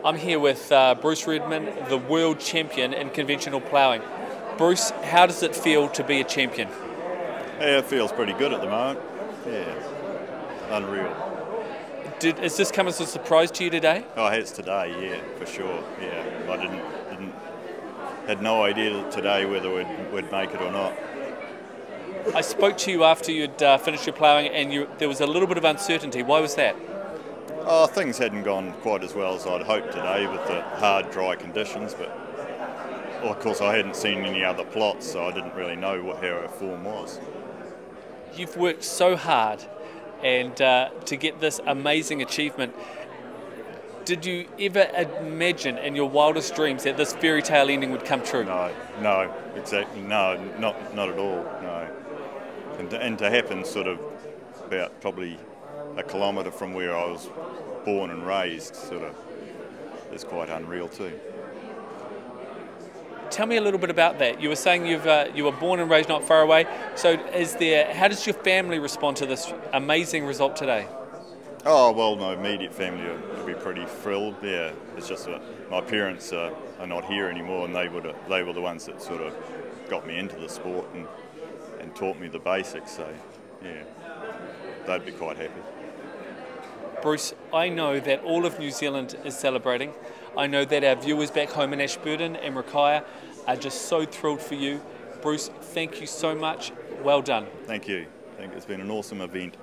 I'm here with Bruce Redmond, the world champion in conventional ploughing. Bruce, how does it feel to be a champion? Yeah, it feels pretty good at the moment. Yeah, unreal. Is this come as a surprise to you today? Oh, it's today, yeah, for sure. Yeah, I had no idea today whether we'd make it or not. I spoke to you after you'd finished your ploughing, and there was a little bit of uncertainty. Why was that? Oh, things hadn't gone quite as well as I'd hoped today with the hard, dry conditions, but well, of course I hadn't seen any other plots, so I didn't really know how our form was. You've worked so hard, and to get this amazing achievement, did you ever imagine in your wildest dreams that this fairy tale ending would come true? No, exactly, no, not at all, no. And to happen sort of about probably a kilometre from where I was born and raised sort of is quite unreal too. Tell me a little bit about that. You were saying you were born and raised not far away. So how does your family respond to this amazing result today? Oh, well, my immediate family would be pretty thrilled. Yeah, it's just that my parents are not here anymore, and they were the ones that sort of got me into the sport and taught me the basics. So yeah, they'd be quite happy. Bruce, I know that all of New Zealand is celebrating. I know that our viewers back home in Ashburton and Rakaia are just so thrilled for you. Bruce, thank you so much. Well done. Thank you. It's been an awesome event.